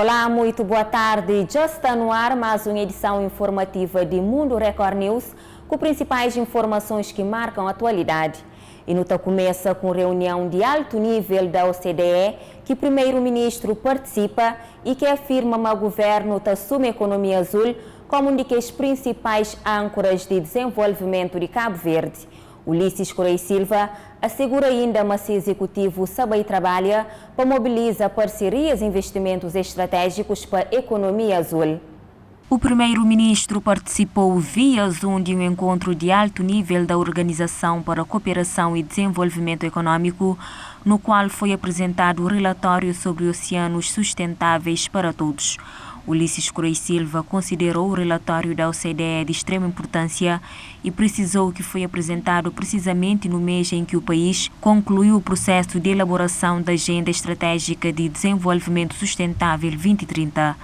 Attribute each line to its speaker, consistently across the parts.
Speaker 1: Olá, muito boa tarde. Já está no ar mais uma edição informativa de Mundo Record News com principais informações que marcam a atualidade. E nota começa com reunião de alto nível da OCDE, que o primeiro-ministro participa e que afirma que o governo assume a economia azul como uma das principais âncoras de desenvolvimento de Cabo Verde. Ulisses Correia Silva assegura ainda que o executivo sabe e trabalha para mobilizar parcerias e investimentos estratégicos para a economia azul. O primeiro-ministro participou via Zoom de um encontro de alto nível da Organização para a Cooperação e Desenvolvimento Econômico, no qual foi apresentado o relatório sobre oceanos sustentáveis para todos. Ulisses Correia Silva considerou o relatório da OCDE de extrema importância e precisou que foi apresentado precisamente no mês em que o país concluiu o processo de elaboração da Agenda Estratégica de Desenvolvimento Sustentável 2030.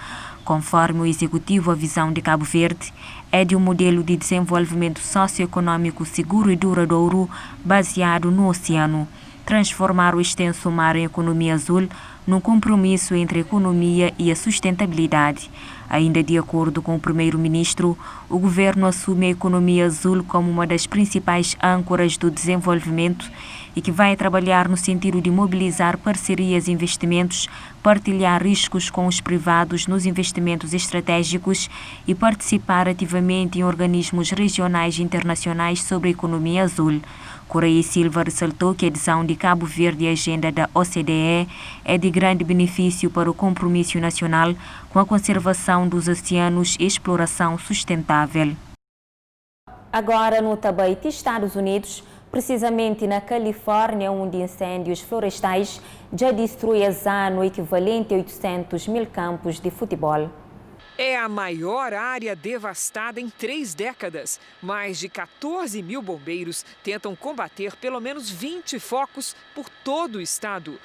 Speaker 1: Conforme o Executivo, a visão de Cabo Verde é de um modelo de desenvolvimento socioeconômico seguro e duradouro baseado no oceano. Transformar o extenso mar em economia azul num compromisso entre a economia e a sustentabilidade. Ainda de acordo com o primeiro-ministro, o governo assume a economia azul como uma das principais âncoras do desenvolvimento e que vai trabalhar no sentido de mobilizar parcerias e investimentos, partilhar riscos com os privados nos investimentos estratégicos e participar ativamente em organismos regionais e internacionais sobre a economia azul. Correia Silva ressaltou que a adesão de Cabo Verde à agenda da OCDE é de grande benefício para o compromisso nacional com a conservação dos oceanos e exploração sustentável. Agora no Tabaiti, Estados Unidos, precisamente na Califórnia, onde incêndios florestais já destruem o equivalente a 800 mil campos de futebol.
Speaker 2: É a maior área devastada em 3 décadas. Mais de 14 mil bombeiros tentam combater pelo menos 20 focos por todo o estado.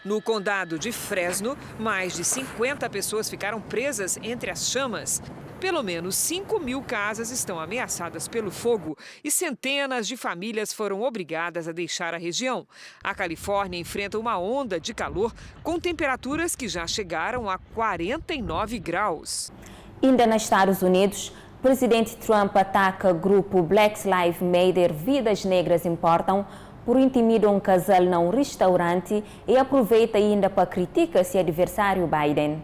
Speaker 2: No condado de Fresno, mais de 50 pessoas ficaram presas entre as chamas. Pelo menos 5 mil casas estão ameaçadas pelo fogo e centenas de famílias foram obrigadas a deixar a região. A Califórnia enfrenta uma onda de calor com temperaturas que já chegaram a 49 graus.
Speaker 1: Ainda nos Estados Unidos, o presidente Trump ataca o grupo Black Lives Matter, Vidas Negras Importam, por intimidar um casal num restaurante e aproveita ainda para criticar seu adversário Biden.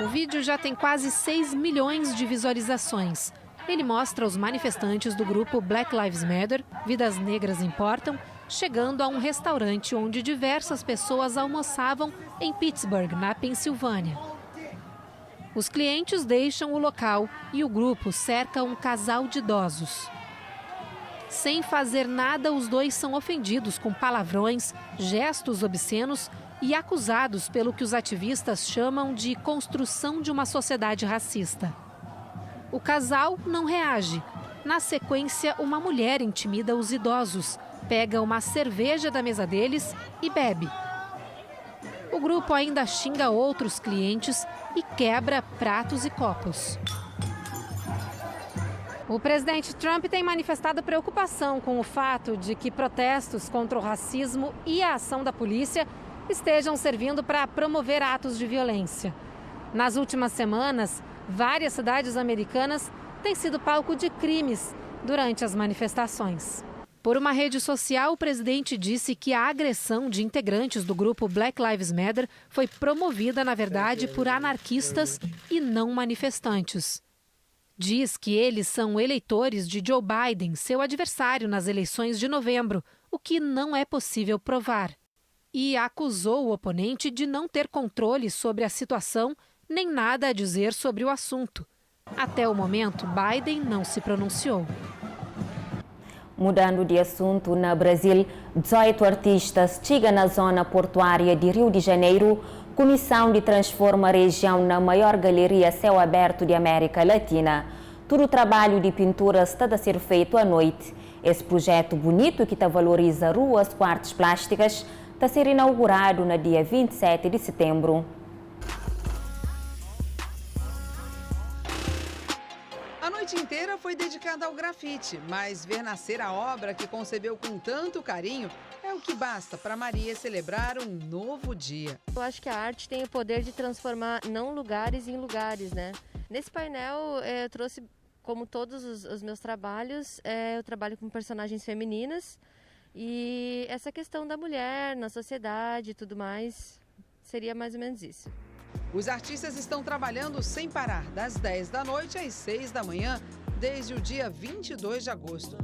Speaker 3: O vídeo já tem quase 6 milhões de visualizações. Ele mostra os manifestantes do grupo Black Lives Matter, Vidas Negras Importam, chegando a um restaurante onde diversas pessoas almoçavam em Pittsburgh, na Pensilvânia. Os clientes deixam o local e o grupo cerca um casal de idosos. Sem fazer nada, os dois são ofendidos com palavrões, gestos obscenos e acusados pelo que os ativistas chamam de construção de uma sociedade racista. O casal não reage. Na sequência, uma mulher intimida os idosos, pega uma cerveja da mesa deles e bebe. O grupo ainda xinga outros clientes e quebra pratos e copos. O presidente Trump tem manifestado preocupação com o fato de que protestos contra o racismo e a ação da polícia estejam servindo para promover atos de violência. Nas últimas semanas, várias cidades americanas têm sido palco de crimes durante as manifestações. Por uma rede social, o presidente disse que a agressão de integrantes do grupo Black Lives Matter foi promovida, na verdade, por anarquistas e não manifestantes. Diz que eles são eleitores de Joe Biden, seu adversário nas eleições de novembro, o que não é possível provar. E acusou o oponente de não ter controle sobre a situação nem nada a dizer sobre o assunto. Até o momento, Biden não se pronunciou.
Speaker 1: Mudando de assunto, no Brasil, 18 artistas chegam na zona portuária de Rio de Janeiro com missão de transformar a região na maior galeria a céu aberto de América Latina. Todo o trabalho de pintura está a ser feito à noite. Esse projeto bonito que valoriza ruas com artes plásticas está a ser inaugurado no dia 27 de setembro.
Speaker 4: A noite inteira foi dedicada ao grafite, mas ver nascer a obra que concebeu com tanto carinho é o que basta para Maria celebrar um novo dia.
Speaker 5: Eu acho que a arte tem o poder de transformar não lugares em lugares, né? Nesse painel eu trouxe, como todos os meus trabalhos, eu trabalho com personagens femininas e essa questão da mulher na sociedade e tudo mais, seria mais ou menos isso.
Speaker 4: Os artistas estão trabalhando sem parar, das 10 da noite às 6 da manhã, desde o dia 22 de agosto.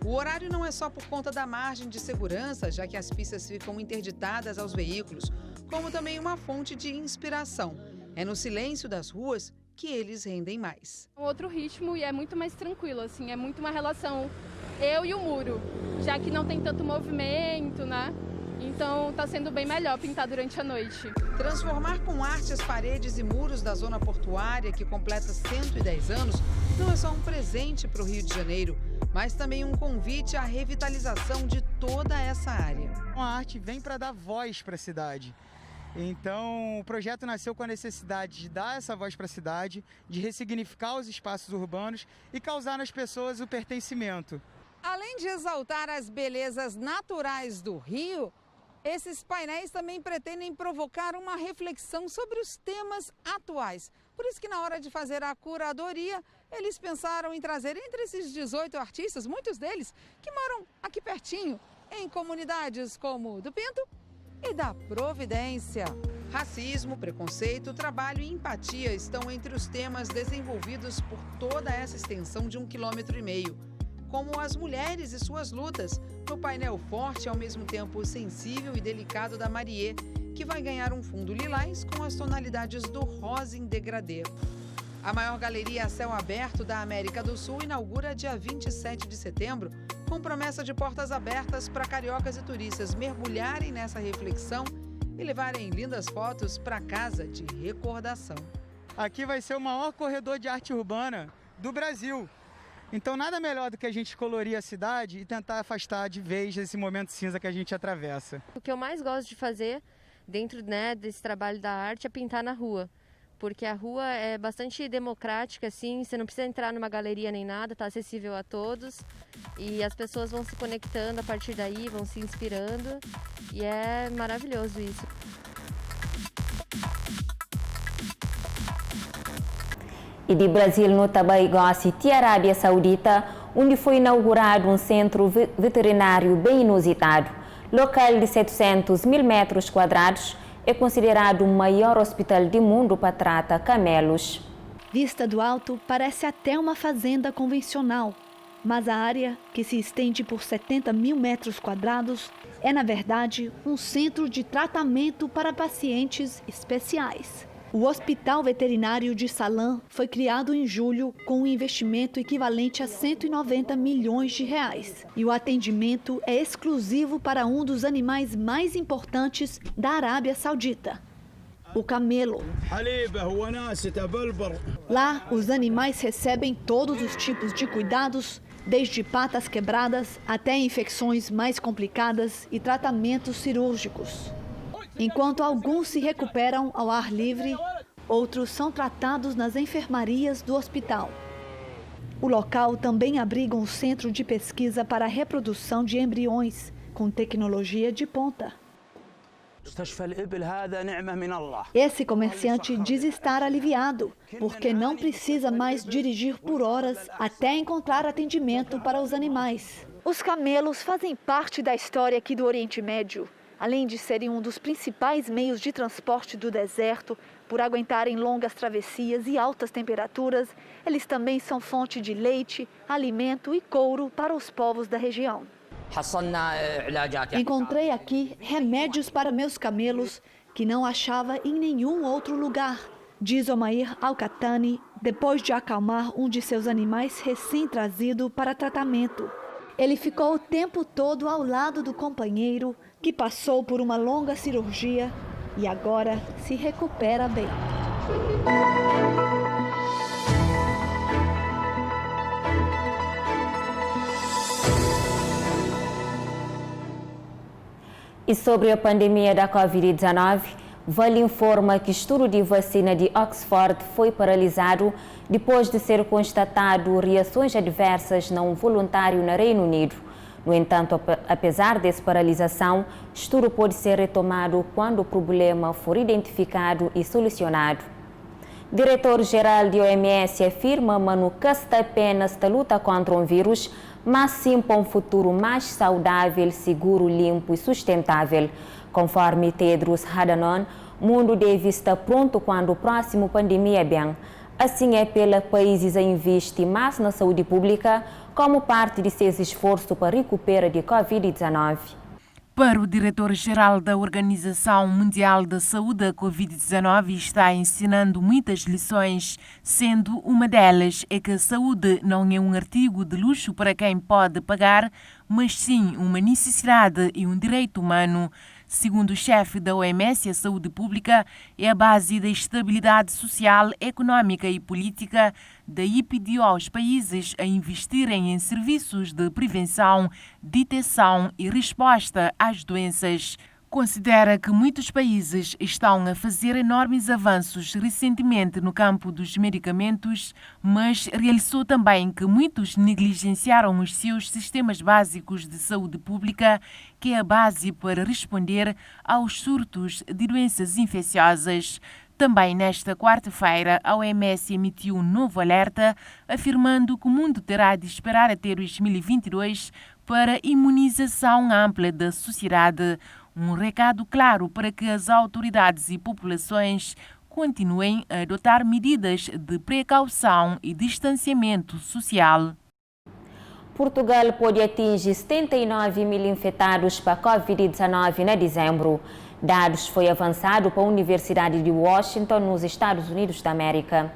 Speaker 4: O horário não é só por conta da margem de segurança, já que as pistas ficam interditadas aos veículos, como também uma fonte de inspiração. É no silêncio das ruas que eles rendem mais.
Speaker 6: Outro ritmo e é muito mais tranquilo, assim, é muito uma relação eu e o muro, já que não tem tanto movimento, né? Então está sendo bem melhor pintar durante a noite.
Speaker 4: Transformar com arte as paredes e muros da zona portuária, que completa 110 anos, não é só um presente para o Rio de Janeiro, mas também um convite à revitalização de toda essa área.
Speaker 7: A arte vem para dar voz para a cidade. Então, o projeto nasceu com a necessidade de dar essa voz para a cidade, de ressignificar os espaços urbanos e causar nas pessoas o pertencimento.
Speaker 4: Além de exaltar as belezas naturais do Rio, esses painéis também pretendem provocar uma reflexão sobre os temas atuais. Por isso que na hora de fazer a curadoria, eles pensaram em trazer entre esses 18 artistas, muitos deles que moram aqui pertinho, em comunidades como do Pinto e da Providência. Racismo, preconceito, trabalho e empatia estão entre os temas desenvolvidos por toda essa extensão de 1,5 km. Como as mulheres e suas lutas, no painel forte e ao mesmo tempo sensível e delicado da Marie, que vai ganhar um fundo lilás com as tonalidades do rosa em degradê. A maior galeria a céu aberto da América do Sul inaugura dia 27 de setembro, com promessa de portas abertas para cariocas e turistas mergulharem nessa reflexão e levarem lindas fotos para casa de recordação.
Speaker 7: Aqui vai ser o maior corredor de arte urbana do Brasil. Então nada melhor do que a gente colorir a cidade e tentar afastar de vez esse momento cinza que a gente atravessa.
Speaker 5: O que eu mais gosto de fazer dentro, desse trabalho da arte é pintar na rua. Porque a rua é bastante democrática, assim, você não precisa entrar numa galeria nem nada, está acessível a todos. E as pessoas vão se conectando a partir daí, vão se inspirando. E é maravilhoso isso.
Speaker 1: E de Brasil, no City, Arábia Saudita, onde foi inaugurado um centro veterinário bem inusitado. Local de 700 mil metros quadrados, é considerado o maior hospital do mundo para tratar camelos.
Speaker 8: Vista do alto, parece até uma fazenda convencional, mas a área, que se estende por 70 mil metros quadrados, é, na verdade, um centro de tratamento para pacientes especiais. O Hospital Veterinário de Salam foi criado em julho com um investimento equivalente a 190 milhões de reais. E o atendimento é exclusivo para um dos animais mais importantes da Arábia Saudita, o camelo. Lá, os animais recebem todos os tipos de cuidados, desde patas quebradas até infecções mais complicadas e tratamentos cirúrgicos. Enquanto alguns se recuperam ao ar livre, outros são tratados nas enfermarias do hospital. O local também abriga um centro de pesquisa para a reprodução de embriões, com tecnologia de ponta. Esse comerciante diz estar aliviado, porque não precisa mais dirigir por horas até encontrar atendimento para os animais. Os camelos fazem parte da história aqui do Oriente Médio. Além de serem um dos principais meios de transporte do deserto, por aguentarem longas travessias e altas temperaturas, eles também são fonte de leite, alimento e couro para os povos da região. Encontrei aqui remédios para meus camelos que não achava em nenhum outro lugar, diz Omair Al-Katani, depois de acalmar um de seus animais recém-trazido para tratamento. Ele ficou o tempo todo ao lado do companheiro, que passou por uma longa cirurgia e agora se recupera bem. E sobre a pandemia da Covid-19,
Speaker 1: Vale informa que o estudo de vacina de Oxford foi paralisado depois de ser constatado reações adversas não voluntárias no Reino Unido. No entanto, apesar dessa paralisação, o estudo pode ser retomado quando o problema for identificado e solucionado. O diretor-geral da OMS afirma que não está apenas a luta contra um vírus, mas sim para um futuro mais saudável, seguro, limpo e sustentável. Conforme Tedros Adhanom, o mundo deve estar pronto quando a próxima pandemia vem. Assim é pela países a investir mais na saúde pública como parte de seus esforços para recuperar de Covid-19.
Speaker 9: Para o diretor-geral da Organização Mundial da Saúde, a Covid-19 está ensinando muitas lições, sendo uma delas é que a saúde não é um artigo de luxo para quem pode pagar, mas sim uma necessidade e um direito humano. Segundo o chefe da OMS, a saúde pública é a base da estabilidade social, econômica e política. Daí pediu aos países a investirem em serviços de prevenção, detecção e resposta às doenças. Considera que muitos países estão a fazer enormes avanços recentemente no campo dos medicamentos, mas realçou também que muitos negligenciaram os seus sistemas básicos de saúde pública, que é a base para responder aos surtos de doenças infecciosas. Também nesta quarta-feira, a OMS emitiu um novo alerta, afirmando que o mundo terá de esperar até 2022 para imunização ampla da sociedade. Um recado claro para que as autoridades e populações continuem a adotar medidas de precaução e distanciamento social.
Speaker 1: Portugal pode atingir 79 mil infectados para a Covid-19 em dezembro. Dados foi avançado para a Universidade de Washington, nos Estados Unidos da América.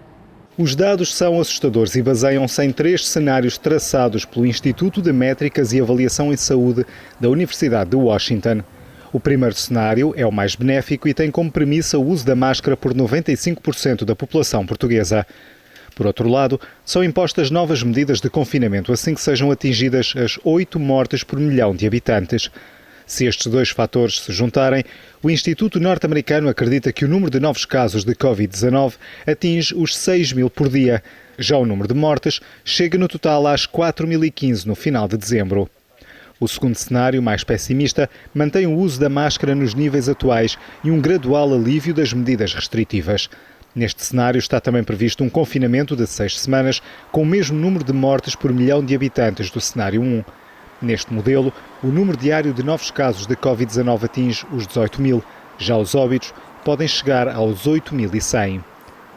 Speaker 10: Os dados são assustadores e baseiam-se em 3 cenários traçados pelo Instituto de Métricas e Avaliação em Saúde da Universidade de Washington. O primeiro cenário é o mais benéfico e tem como premissa o uso da máscara por 95% da população portuguesa. Por outro lado, são impostas novas medidas de confinamento assim que sejam atingidas as 8 mortes por milhão de habitantes. Se estes 2 fatores se juntarem, o Instituto norte-americano acredita que o número de novos casos de Covid-19 atinge os 6 mil por dia. Já o número de mortes chega no total às 4.015 no final de dezembro. O segundo cenário, mais pessimista, mantém o uso da máscara nos níveis atuais e um gradual alívio das medidas restritivas. Neste cenário está também previsto um confinamento de 6 semanas, com o mesmo número de mortes por milhão de habitantes do cenário 1. Neste modelo, o número diário de novos casos de Covid-19 atinge os 18 mil. Já os óbitos podem chegar aos 8.100.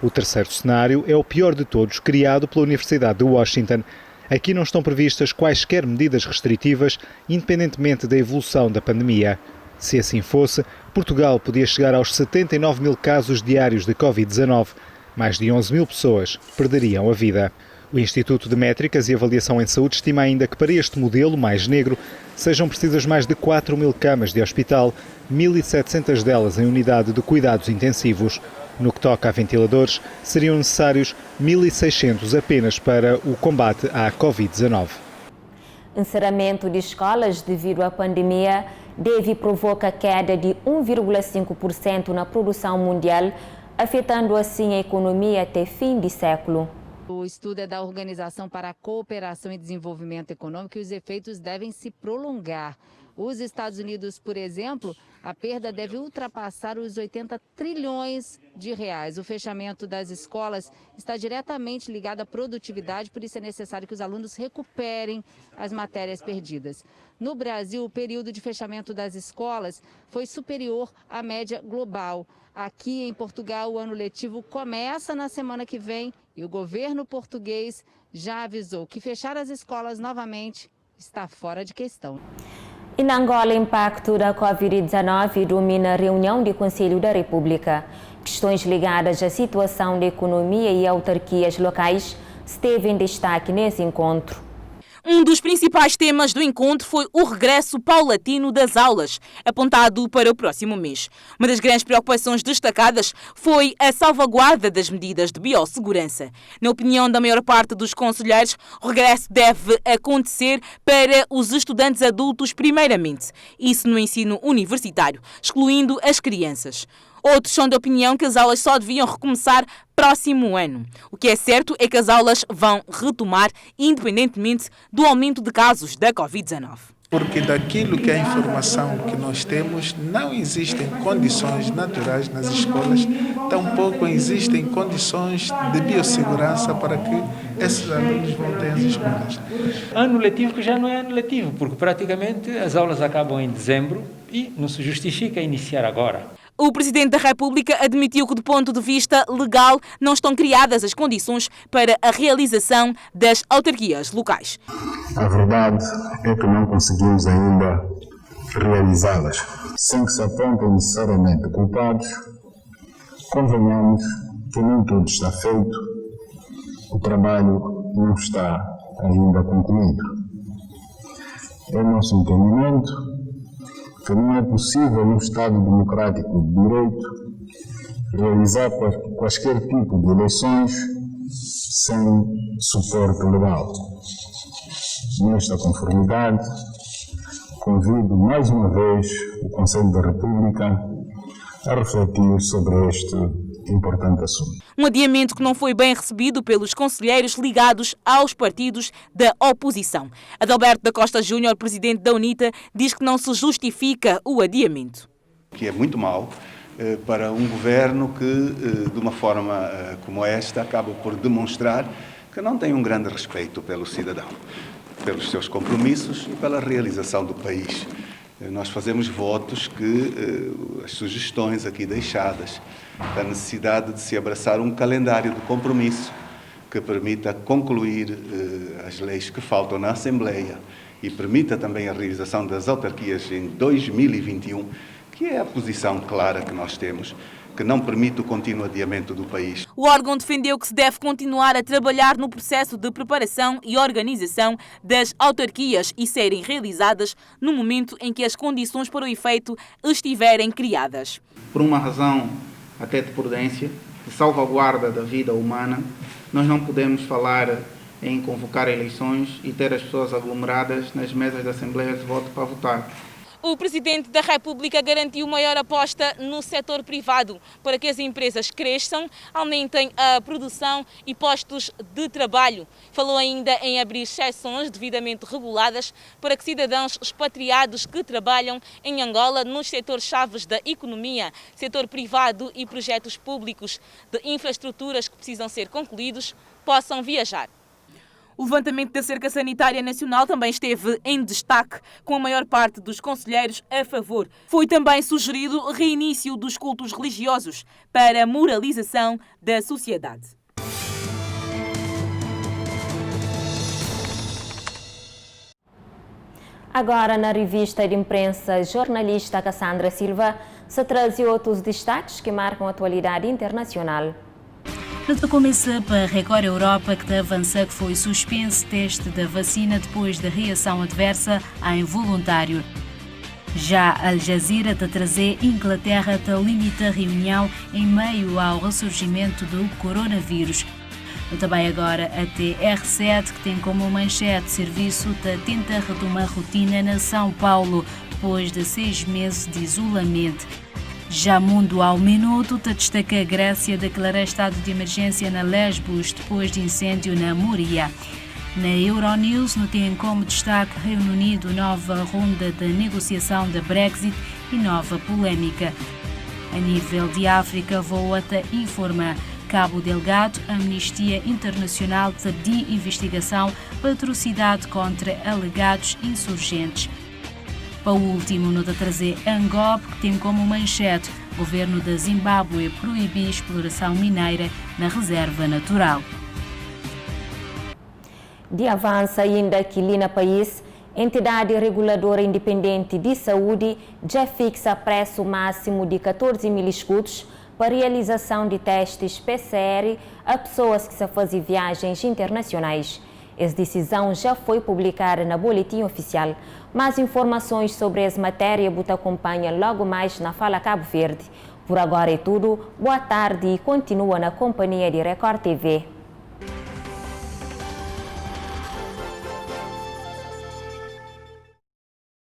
Speaker 10: O terceiro cenário é o pior de todos, criado pela Universidade de Washington. Aqui não estão previstas quaisquer medidas restritivas, independentemente da evolução da pandemia. Se assim fosse, Portugal podia chegar aos 79 mil casos diários de Covid-19. Mais de 11 mil pessoas perderiam a vida. O Instituto de Métricas e Avaliação em Saúde estima ainda que para este modelo mais negro sejam precisas mais de 4 mil camas de hospital, 1.700 delas em unidade de cuidados intensivos. No que toca a ventiladores, seriam necessários 1.600 apenas para o combate à Covid-19.
Speaker 1: Encerramento de escolas devido à pandemia deve provocar queda de 1,5% na produção mundial, afetando assim a economia até fim de século.
Speaker 11: O estudo é da Organização para a Cooperação e Desenvolvimento Econômico e os efeitos devem se prolongar. Os Estados Unidos, por exemplo, a perda deve ultrapassar os 80 trilhões de reais. O fechamento das escolas está diretamente ligado à produtividade, por isso é necessário que os alunos recuperem as matérias perdidas. No Brasil, o período de fechamento das escolas foi superior à média global. Aqui em Portugal, o ano letivo começa na semana que vem e o governo português já avisou que fechar as escolas novamente está fora de questão.
Speaker 1: E na Angola, o impacto da Covid-19 domina a reunião do Conselho da República. Questões ligadas à situação da economia e autarquias locais esteve em destaque nesse encontro.
Speaker 12: Um dos principais temas do encontro foi o regresso paulatino das aulas, apontado para o próximo mês. Uma das grandes preocupações destacadas foi a salvaguarda das medidas de biossegurança. Na opinião da maior parte dos conselheiros, o regresso deve acontecer para os estudantes adultos primeiramente, isso no ensino universitário, excluindo as crianças. Outros são de opinião que as aulas só deviam recomeçar próximo ano. O que é certo é que as aulas vão retomar, independentemente do aumento de casos da Covid-19.
Speaker 13: Porque daquilo que é a informação que nós temos, não existem condições naturais nas escolas, tampouco existem condições de biossegurança para que esses alunos voltem às escolas.
Speaker 14: Ano letivo que já não é ano letivo, porque praticamente as aulas acabam em dezembro e não se justifica iniciar agora.
Speaker 12: O Presidente da República admitiu que, do ponto de vista legal, não estão criadas as condições para a realização das autarquias locais.
Speaker 15: A verdade é que não conseguimos ainda realizá-las. Sem que se apontem necessariamente culpados, convenhamos que nem tudo está feito, o trabalho não está ainda concluído. É nosso entendimento que não é possível, num Estado democrático de direito, realizar quaisquer tipo de eleições sem suporte legal. Nesta conformidade, convido mais uma vez o Conselho da República a refletir sobre este importante assunto.
Speaker 12: Um adiamento que não foi bem recebido pelos conselheiros ligados aos partidos da oposição. Adalberto da Costa Júnior, presidente da UNITA, diz que não se justifica o adiamento.
Speaker 16: Que é muito mau para um governo que, de uma forma como esta, acaba por demonstrar que não tem um grande respeito pelo cidadão, pelos seus compromissos e pela realização do país. Nós fazemos votos que as sugestões aqui deixadas, da necessidade de se abraçar um calendário de compromisso que permita concluir as leis que faltam na Assembleia e permita também a realização das autarquias em 2021, que é a posição clara que nós temos, que não permite o contínuo adiamento do país.
Speaker 12: O órgão defendeu que se deve continuar a trabalhar no processo de preparação e organização das autarquias e serem realizadas no momento em que as condições para o efeito estiverem criadas.
Speaker 17: Por uma razão até de prudência, de salvaguarda da vida humana, nós não podemos falar em convocar eleições e ter as pessoas aglomeradas nas mesas da Assembleia de voto para votar.
Speaker 12: O Presidente da República garantiu maior aposta no setor privado para que as empresas cresçam, aumentem a produção e postos de trabalho. Falou ainda em abrir exceções devidamente reguladas para que cidadãos expatriados que trabalham em Angola nos setores-chave da economia, setor privado e projetos públicos de infraestruturas que precisam ser concluídos, possam viajar. O levantamento da cerca sanitária nacional também esteve em destaque, com a maior parte dos conselheiros a favor. Foi também sugerido o reinício dos cultos religiosos para a moralização da sociedade.
Speaker 1: Agora, na revista de imprensa, jornalista Cassandra Silva se traz outros destaques que marcam a atualidade internacional.
Speaker 18: Tudo começa para a Record Europa, que avança que foi suspenso teste da vacina depois da reação adversa a involuntário. Já Al Jazeera te trazer Inglaterra te limita a reunião em meio ao ressurgimento do coronavírus. Também agora a TR7, que tem como manchete serviço te tenta retomar rotina na São Paulo depois de 6 meses de isolamento. Já Mundo ao Minuto te destaca a Grécia declarar estado de emergência na Lesbos depois de incêndio na Moria. Na Euronews não tem como destaque Reino Unido, nova ronda de negociação da Brexit e nova polémica. A nível de África, voa-te informa. Cabo Delgado, Amnistia Internacional de investigação para atrocidade contra alegados insurgentes. Para o último, nota trazer Angola, que tem como manchete governo da Zimbábue proibir exploração mineira na reserva natural.
Speaker 1: De avanço ainda aqui no país, entidade reguladora independente de saúde já fixa preço máximo de 14 mil escudos para realização de testes PCR a pessoas que se fazem viagens internacionais. Essa decisão já foi publicada no boletim oficial. Mais informações sobre essa matéria você acompanha logo mais na Fala Cabo Verde. Por agora é tudo. Boa tarde e continua na companhia de Record TV.